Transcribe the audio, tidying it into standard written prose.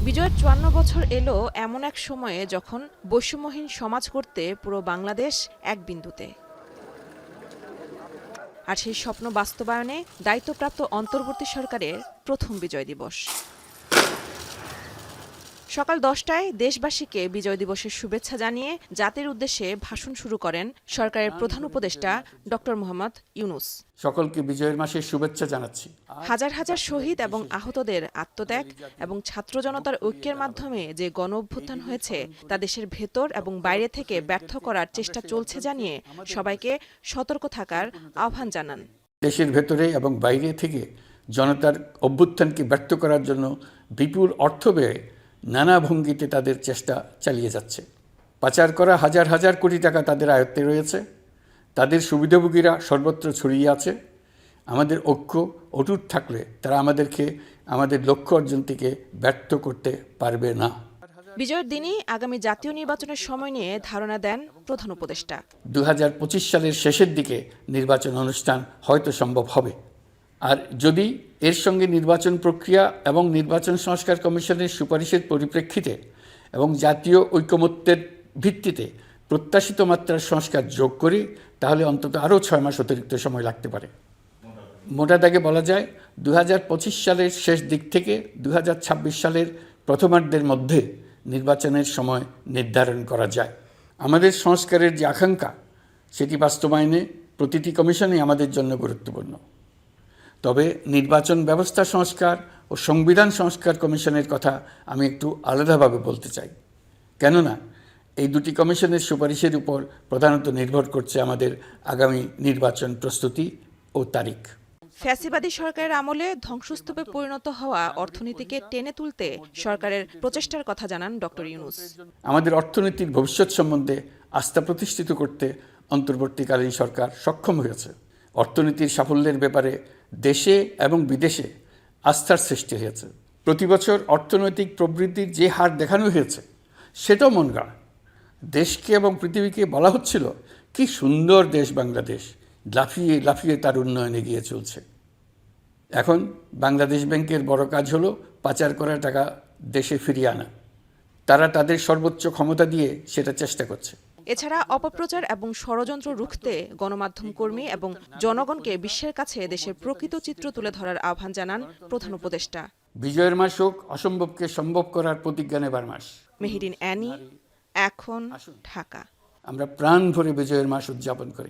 বিজয়ের ৫৪ বছর এলো এমন এক সময়ে যখন বৈষম্যহীন সমাজ করতে পুরো বাংলাদেশ এক বিন্দুতে। আর সেই স্বপ্ন বাস্তবায়নে দায়িত্বপ্রাপ্ত অন্তর্বর্তী সরকারের প্রথম বিজয় দিবস। সকাল ১০টায় দেশবাসীকে বিজয় দিবসের শুভেচ্ছা জানিয়ে জাতির উদ্দেশ্যে ভাষণ শুরু করেন সরকারের প্রধান উপদেষ্টা ডক্টর মোহাম্মদ ইউনূস। সকলকে বিজয়ের মাসের শুভেচ্ছা জানাচ্ছি। হাজার হাজার শহীদ এবং আহতদের আত্মত্যাগ এবং ছাত্র জনতার ঐক্যের মাধ্যমে যে গণ অভ্যুত্থান হয়েছে তা দেশের ভেতর এবং বাইরে থেকে ব্যর্থ করার চেষ্টা চলছে জানিয়ে সবাইকে সতর্ক থাকার আহ্বান জানান। দেশের ভেতরে এবং বাইরে থেকে জনতার অভ্যুত্থানকে ব্যর্থ করার জন্য বিপুল অর্থ ব্যয়ে নানা ভঙ্গিতে তাদের চেষ্টা চালিয়ে যাচ্ছে। পাচার করা হাজার হাজার কোটি টাকা তাদের আয়ত্তে রয়েছে। তাদের সুবিধাভোগীরা সর্বত্র ছড়িয়ে আছে। আমাদের ঐক্য অটুট থাকলে তারা আমাদেরকে আমাদের লক্ষ্য অর্জন থেকে ব্যর্থ করতে পারবে না। বিজয়ের দিনই আগামী জাতীয় নির্বাচনের সময় নিয়ে ধারণা দেন প্রধান উপদেষ্টা। ২০২৫ সালের শেষের দিকে নির্বাচন অনুষ্ঠান হয়তো সম্ভব হবে। আর যদি এর সঙ্গে নির্বাচন প্রক্রিয়া এবং নির্বাচন সংস্কার কমিশনের সুপারিশের পরিপ্রেক্ষিতে এবং জাতীয় ঐকমত্যের ভিত্তিতে প্রত্যাশিত মাত্রার সংস্কার যোগ করি, তাহলে অন্তত আরও ৬ মাস অতিরিক্ত সময় লাগতে পারে। মোটা দাগে বলা যায় ২০২৫ সালের শেষ দিক থেকে ২০২৬ সালের প্রথমার্ধের মধ্যে নির্বাচনের সময় নির্ধারণ করা যায়। আমাদের সংস্কারের যে আকাঙ্ক্ষা, সেটি বাস্তবায়নে প্রতিটি কমিশনই আমাদের জন্য গুরুত্বপূর্ণ। তবে নির্বাচন ব্যবস্থা সংস্কার ও সংবিধান সংস্কার কমিশনের কথা আমি একটু আলাদাভাবে বলতে চাই। কেননা এই দুটি কমিশনের সুপারিশের উপর প্রধানত নির্ভর করছে আমাদের আগামী নির্বাচন প্রস্তুতি ও তারিখ। ফ্যাসিবাদী সরকারের আমলে ধ্বংসস্তূপে পরিণত হওয়া অর্থনীতিকে টেনে তুলতে সরকারের প্রচেষ্টার কথা জানান ডক্টর ইউনূস। আমাদের অর্থনীতির ভবিষ্যৎ সম্বন্ধে আস্থা প্রতিষ্ঠিত করতে অন্তর্বর্তীকালীন সরকার সক্ষম হয়েছে। অর্থনীতির সাফল্যের ব্যাপারে দেশে এবং বিদেশে আস্থার সৃষ্টি হয়েছে। প্রতি বছর অর্থনৈতিক প্রবৃদ্ধির যে হার দেখানো হয়েছে, সেটাও মন গড়া। দেশকে এবং পৃথিবীকে বলা হচ্ছিল কি সুন্দর দেশ বাংলাদেশ, লাফিয়ে লাফিয়ে তার উন্নয়নে এগিয়ে চলছে। এখন বাংলাদেশ ব্যাংকের বড় কাজ হলো পাচার করা টাকা দেশে ফিরিয়ে আনা। তারা তাদের সর্বোচ্চ ক্ষমতা দিয়ে সেটা চেষ্টা করছে। এছাড়া অপপ্রচার এবং ষড়যন্ত্র রুখতে গণমাধ্যম কর্মী এবং জনগণকে বিশ্বের কাছে দেশের প্রকৃত চিত্র তুলে ধরার আহ্বান জানান প্রধান উপদেষ্টা। বিজয়ের মাস হোক অসম্ভবকে সম্ভব করার প্রতিজ্ঞা নেবার মাস। মেহেরিন অ্যানি, এখন, ঢাকা। আমরা প্রাণ ভরে বিজয়ের মাস উদযাপন করি।